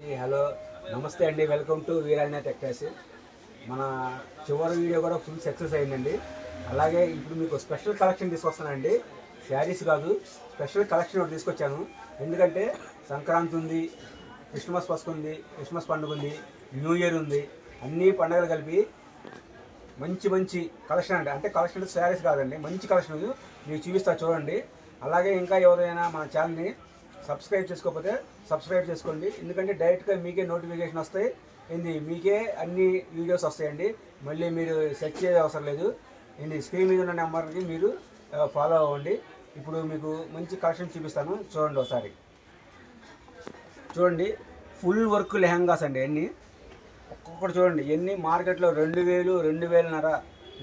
అందరికీ హలో నమస్తే అండి. Welcome to Veerajana textiles. మన చివరి వీడియో కూడా ఫుల్ సక్సెస్ అయిందండి. అలాగే ఇప్పుడు మీకు స్పెషల్ కలెక్షన్ తీసుకొస్తానండి. శారీస్ కాదు, స్పెషల్ కలెక్షన్ ఒకటి తీసుకొచ్చాను. ఎందుకంటే సంక్రాంతి ఉంది, క్రిస్మస్ పసుపు ఉంది, క్రిస్మస్ పండుగ ఉంది, న్యూ ఇయర్ ఉంది, అన్ని పండుగలు కలిపి మంచి మంచి కలెక్షన్ అంటే కలెక్షన్ శారీస్ కాదండి, మంచి కలెక్షన్ మీకు చూపిస్తా చూడండి. అలాగే ఇంకా ఎవరైనా మన ఛానల్ని సబ్స్క్రైబ్ చేసుకోకపోతే సబ్స్క్రైబ్ చేసుకోండి. ఎందుకంటే డైరెక్ట్గా మీకే నోటిఫికేషన్ వస్తాయి, మీకే అన్ని వీడియోస్ వస్తాయండి. మళ్ళీ మీరు సెర్చ్ చేసే అవసరం లేదు. స్క్రీన్ మీద ఉన్న నెంబర్కి మీరు ఫాలో అవ్వండి. ఇప్పుడు మీకు మంచి కలెక్షన్ చూపిస్తాను, చూడండి ఒకసారి. చూడండి, ఫుల్ వర్క్ లెహంగాస్ అండి. అన్నీ ఒక్కొక్కటి చూడండి, ఎన్ని మార్కెట్లో 2000, 2500,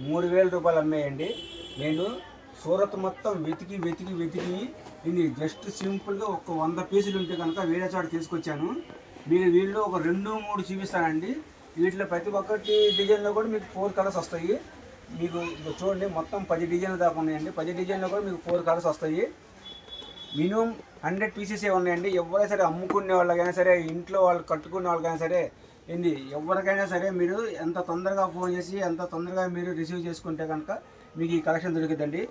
3000 రూపాయలు అమ్మేయండి. నేను సూరత్ మొత్తం వెతికి వెతికి వెతికి ఇది జస్ట్ సింపుల్గా ఒక 100 పీసులు ఉంటే కనుక వేరే చోట తీసుకొచ్చాను. మీరు వీళ్ళు ఒక 2-3 చూపిస్తానండి. వీటిలో ప్రతి ఒక్కటి డిజైన్లో కూడా మీకు 4 కలర్స్ వస్తాయి. మీకు చూడండి, మొత్తం 10 డిజైన్లు దాకా ఉన్నాయండి. 10 డిజైన్లో కూడా మీకు 4 కలర్స్ వస్తాయి. మినిమం 100 పీసెసే ఉన్నాయండి. ఎవరైనా సరే అమ్ముకునే వాళ్ళకైనా సరే, ఇంట్లో వాళ్ళు కట్టుకునే వాళ్ళకైనా సరే, ఎవరికైనా సరే మీరు ఎంత తొందరగా ఫోన్ చేసి ఎంత తొందరగా మీరు రిసీవ్ చేసుకుంటే కనుక మీకు ఈ కలెక్షన్ దొరుకుతుందండి.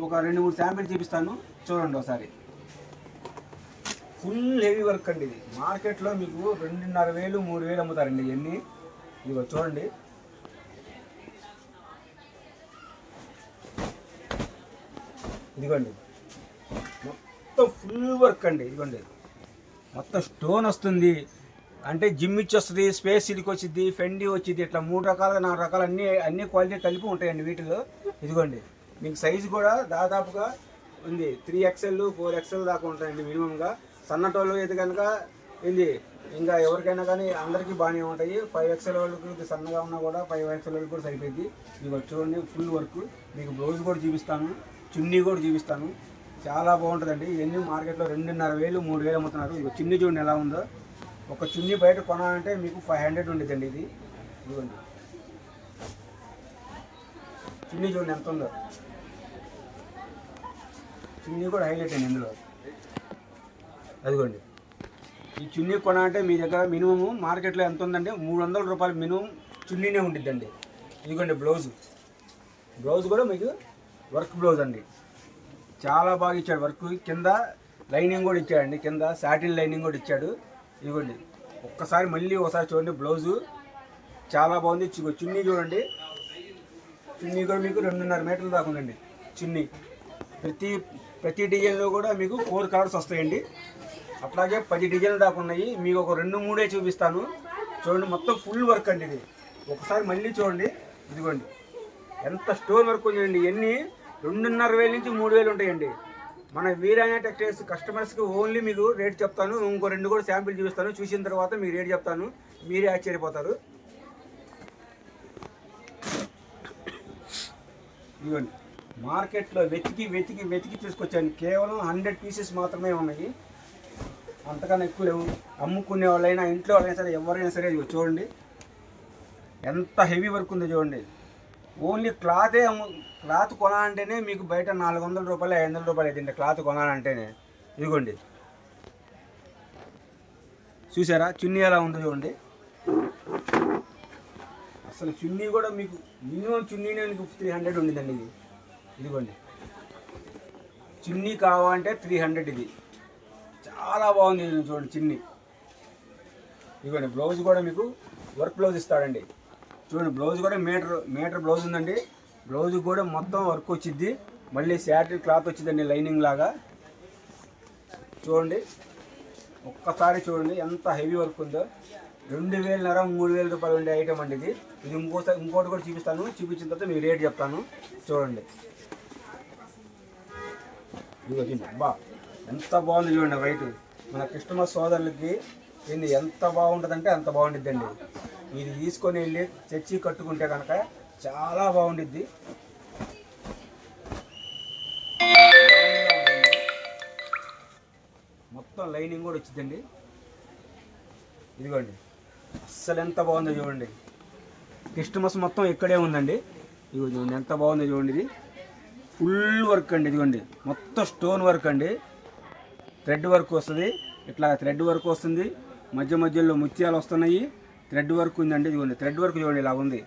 ఒక 2-3 శాంపిల్ చూపిస్తాను, చూడండి ఒకసారి. ఫుల్ హెవీ వర్క్ అండి. ఇది మార్కెట్లో మీకు 2500, 3000 అమ్ముతారండి ఇవన్నీ. ఇదిగో చూడండి, ఇదిగోండి మొత్తం ఫుల్ వర్క్ అండి. ఇదిగోండి మొత్తం స్టోన్ వస్తుంది, అంటే జిమ్మిచ్ వస్తుంది, స్పేస్ సిల్క్ వచ్చింది, ఫెండీ వచ్చింది, ఇట్లా 3 రకాలు 4 రకాలు అన్ని క్వాలిటీ కలిపి ఉంటాయండి వీటిలో. ఇదిగోండి మీకు సైజు కూడా దాదాపుగా ఉంది, 3XL 4XL దాకా ఉంటాయండి మినిమంగా. సన్నటోళ్ళు అయితే కనుక ఇంకా ఎవరికైనా కానీ అందరికీ బాగానే ఉంటాయి. 5XL వాళ్ళకి సన్నగా ఉన్నా కూడా 5XL వాళ్ళకి కూడా సరిపోయింది. మీకు చూడండి ఫుల్ వర్క్. మీకు బ్లౌజ్ కూడా చూపిస్తాను, చున్నీ కూడా చూపిస్తాను. చాలా బాగుంటుందండి. ఇవన్నీ మార్కెట్లో 2500, 3000 అమ్ముతున్నారు. ఇక చున్నీ చూడండి ఎలా ఉందో. ఒక చున్నీ బయట కొనాలంటే మీకు 500 ఉండేదండి. ఇది ఇదిగోండి, చున్నీ చూడండి ఎంత ఉందో. చున్నీ కూడా హైలైట్ అండి ఇందులో. అదిగోండి, ఈ చున్నీ కొనాలంటే మీ దగ్గర మినిమము మార్కెట్లో ఎంత ఉందంటే 300 రూపాయలు మినిమం చున్నీనే ఉండిద్దండి. ఇదిగోండి బ్లౌజ్ కూడా మీకు వర్క్ బ్లౌజ్ అండి. చాలా బాగా ఇచ్చాడు వర్క్. కింద లైనింగ్ కూడా ఇచ్చాడండి, కింద సాటిన్ లైనింగ్ కూడా ఇచ్చాడు. ఇదిగోండి మళ్ళీ ఒకసారి చూడండి, బ్లౌజు చాలా బాగుంది. చున్నీ చూడండి, చున్నీ కూడా మీకు 2.5 మీటర్ల దాకా ఉందండి చున్నీ. ప్రతి డిజైన్లో కూడా మీకు 4 కలర్స్ వస్తాయండి. అట్లాగే 10 డిజైన్లు దాకా ఉన్నాయి. మీకు ఒక 2-3 చూపిస్తాను, చూడండి. మొత్తం ఫుల్ వర్క్ అండి ఇది. ఒకసారి మళ్ళీ చూడండి, ఇదిగోండి ఎంత స్టోన్ వర్క్ ఉందండి. ఇవన్నీ 2500 నుంచి 3000 ఉంటాయండి. మన వీరాజనా టెక్స్టైల్స్ కస్టమర్స్కి ఓన్లీ మీకు రేట్ చెప్తాను. ఇంకో 2 కూడా శాంపిల్ చూపిస్తాను. చూసిన తర్వాత మీకు రేట్ చెప్తాను, మీరే ఆశ్చర్యపోతారు. ఇదిగోండి మార్కెట్లో వెతికి వెతికి వెతికి తీసుకొచ్చాను. కేవలం 100 పీసెస్ మాత్రమే ఉన్నాయి, అంతకన్నా ఎక్కువ లేవు. అమ్ముకునే వాళ్ళైనా ఇంట్లో వాళ్ళైనా సరే ఎవరైనా సరే చూడండి ఎంత హెవీ వర్క్ ఉందో చూడండి. ఓన్లీ క్లాత్ కొనాలంటేనే మీకు బయట 400 రూపాయలు 500 రూపాయలు అవుతుంది క్లాత్ కొనాలంటేనే. ఇదిగోండి చూసారా చున్నీ ఎలా ఉందో చూడండి. అసలు చున్నీ కూడా మీకు మినిమం చున్నీనే మీకు 300 ఉండిందండి ఇది. ఇదిగోండి చున్నీ కావాలంటే 300. ఇది చాలా బాగుంది. ఇది చూడండి చున్నీ. ఇదిగోండి బ్లౌజ్ కూడా మీకు వర్క్ బ్లౌజ్ ఇస్తాడండి. చూడండి బ్లౌజ్ కూడా మీటర్ బ్లౌజ్ ఉందండి. బ్లౌజ్ కూడా మొత్తం వర్క్ వచ్చింది. మళ్ళీ శాటిన్ క్లాత్ వచ్చిందండి లైనింగ్ లాగా. చూడండి ఒక్కసారి చూడండి ఎంత హెవీ వర్క్ ఉందో. 2500, 3000 రూపాయలు ఉండే ఐటమ్ అండి ఇది. ఇంకోటి కూడా చూపిస్తాను, చూపించిన తర్వాత మీకు రేట్ చెప్తాను. చూడండి ఇది వచ్చింది. ఎంత బాగుంది చూడండి వైట్. మన క్రిస్మస్ సోదరులకి ఎంత బాగుంటుందంటే అంత బాగుండిద్దండి. ఇది తీసుకొని వెళ్ళి చర్చి కట్టుకుంటే కనుక చాలా బాగుండిద్ది. మొత్తం లైనింగ్ కూడా వచ్చిందండి. ఇదిగోండి అస్సలు ఎంత బాగుందో చూడండి. క్రిస్మస్ మొత్తం ఇక్కడే ఉందండి. ఇదిగో చూడండి ఎంత బాగుందో చూడండి. ఇది ఫుల్ వర్క్ అండి. ఇదిగోండి మొత్తం స్టోన్ వర్క్ అండి, థ్రెడ్ వర్క్ వస్తుంది. ఇట్లా థ్రెడ్ వర్క్ వస్తుంది, మధ్య మధ్యలో ముత్యాలు వస్తున్నాయి, థ్రెడ్ వర్క్ ఉందండి. ఇదిగోండి థ్రెడ్ వర్క్ చూడండి ఇలా ఉంది,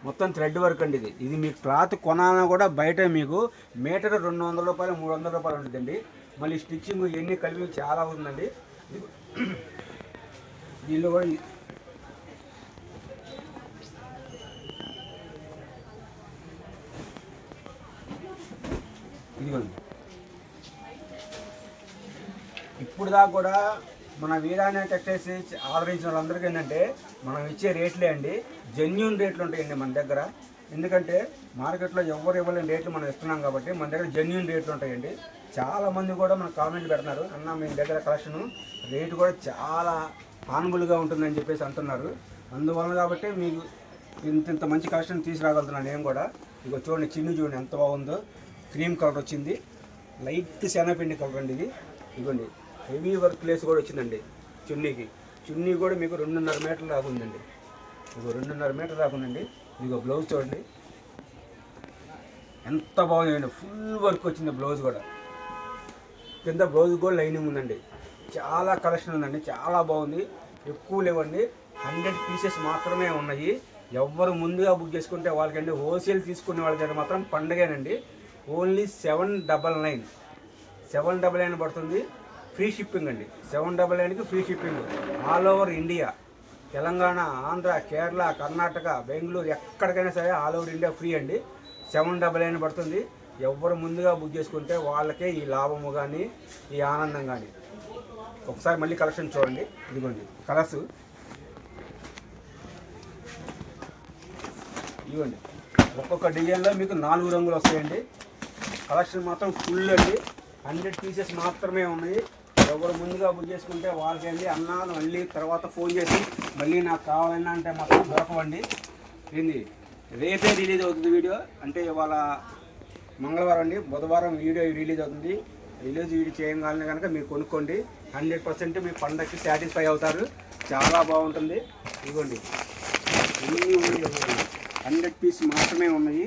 మొత్తం థ్రెడ్ వర్క్ అండి. ఇది మీకు క్లాత్ కొనాలన్నా కూడా బయట మీకు మీటర్ 200 రూపాయలు 300 రూపాయలు ఉంటుందండి. మళ్ళీ స్టిచ్చింగ్ ఇవన్నీ కలిపి చాలా ఉందండి. దీనిలో కూడా ఇదిగోండి. ఇప్పుడు దాకా కూడా మన వీరాణి టెక్స్టైల్స్ ఆదరించిన వాళ్ళందరికీ ఏంటంటే మనం ఇచ్చే రేట్లే అండి, జెన్యూన్ రేట్లు ఉంటాయండి మన దగ్గర. ఎందుకంటే మార్కెట్లో ఎవరు ఇవ్వలేని రేట్లు మనం ఇస్తున్నాం కాబట్టి మన దగ్గర జెన్యూన్ రేట్లు ఉంటాయండి. చాలామంది కూడా మనకు కామెంట్ పెడుతున్నారు, అన్న మీ దగ్గర కలెక్షన్ రేటు కూడా చాలా హానబుల్గా ఉంటుందని చెప్పేసి అంటున్నారు. అందువల్ల కాబట్టి మీకు ఇంత మంచి కలెక్షన్ తీసుకురాగలుగుతున్నాను నేను కూడా. ఇక చూడండి చిన్ని చూడండి ఎంత బాగుందో, క్రీమ్ కలర్ వచ్చింది, లైట్ శనగపిండి కలర్ అండి ఇది. ఇదిగోండి హెవీ వర్క్ లేస్ కూడా వచ్చిందండి చున్నీకి. చున్నీ కూడా మీకు 2.5 మీటర్లు దాకా ఉందండి. ఇదిగో 2.5 మీటర్ దాకా ఉందండి. ఇదిగో బ్లౌజ్ చూడండి ఎంత బాగుందండి, ఫుల్ వర్క్ వచ్చింది బ్లౌజ్ కూడా. కింద బ్లౌజ్ కూడా లైనింగ్ ఉందండి. చాలా కలెక్షన్ ఉందండి, చాలా బాగుంది. ఎక్కువ లేవండి, 100 పీసెస్ మాత్రమే ఉన్నాయి. ఎవరు ముందుగా బుక్ చేసుకుంటే వాళ్ళకండి, హోల్సేల్ తీసుకునే వాళ్ళకైతే మాత్రం పండగేనండి. ఓన్లీ 799 పడుతుంది, ఫ్రీ షిప్పింగ్ అండి. 799కి free shipping all over India, Telangana, Andhra, Kerala, Karnataka, Bengaluru ఎక్కడికైనా సరే ఆల్ ఓవర్ ఇండియా ఫ్రీ అండి. 799 పడుతుంది. ఎవరు ముందుగా బుక్ చేసుకుంటే వాళ్ళకే ఈ లాభము కానీ ఈ ఆనందం కానీ. ఒకసారి మళ్ళీ కలెక్షన్ చూడండి, ఇదిగోండి కలర్స్ ఇవ్వండి. ఒక్కొక్క డిజైన్లో మీకు 4 రంగులు వస్తాయండి. కలెక్షన్ మాత్రం ఫుల్ అండి, 100 పీసెస్ మాత్రమే ఉన్నాయి. ఎవరు ముందుగా బుక్ చేసుకుంటే వాళ్ళకండి అన్న మళ్ళీ తర్వాత ఫోన్ చేసి మళ్ళీ నాకు కావాలన్నా అంటే మాత్రం దొరకవండి. ఏంది రేపే రిలీజ్ అవుతుంది వీడియో, అంటే ఇవాళ మంగళవారం అండి, బుధవారం వీడియో రిలీజ్ అవుతుంది. రిలీజ్ వీడియో చేయగానే కనుక మీరు కొనుక్కోండి, 100% మీ పండగకి సాటిస్ఫై అవుతారు. చాలా బాగుంటుంది. ఇదిగోండి 100 పీస్ మాత్రమే ఉన్నాయి.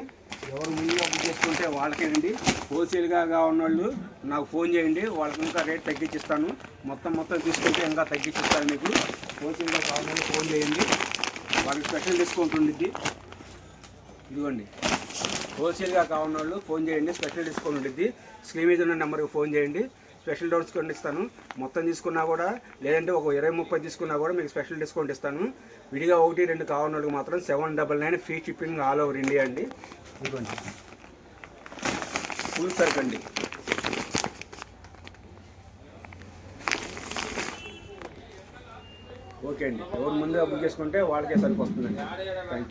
ఎవరు ముందుగా బుక్ చేసుకుంటే వాళ్ళకేనండి. హోల్సేల్గా ఉన్నవాళ్ళు నాకు ఫోన్ చేయండి, వాళ్ళకి ఇంకా రేట్ తగ్గించిస్తాను. మొత్తం తీసుకుంటే ఇంకా తగ్గించిస్తాను మీకు. హోల్సేల్గా కావాలని ఫోన్ చేయండి, వాళ్ళకి స్పెషల్ డిస్కౌంట్ ఉండిద్ది. ఇదిగోండి హోల్సేల్గా కావాలన్న వాళ్ళు ఫోన్ చేయండి, స్పెషల్ డిస్కౌంట్ ఉండిద్ది. స్క్రీన్ మీద ఉన్న నెంబర్కి ఫోన్ చేయండి, స్పెషల్ డిస్కౌంట్ ఇస్తాను. మొత్తం తీసుకున్నా కూడా, లేదంటే ఒక 20-30 తీసుకున్నా కూడా మీకు స్పెషల్ డిస్కౌంట్ ఇస్తాను. విడిగా 1-2 కావాలన్న వాళ్ళకి మాత్రం 799 free shipping all over India అండి. ఇదిగోండి ఫుల్ సర్క్ అండి. ఓకే అండి, ఎవరు ముందుగా బుక్ చేసుకుంటే వాళ్ళకే సరుకు వస్తుందండి. Thank you.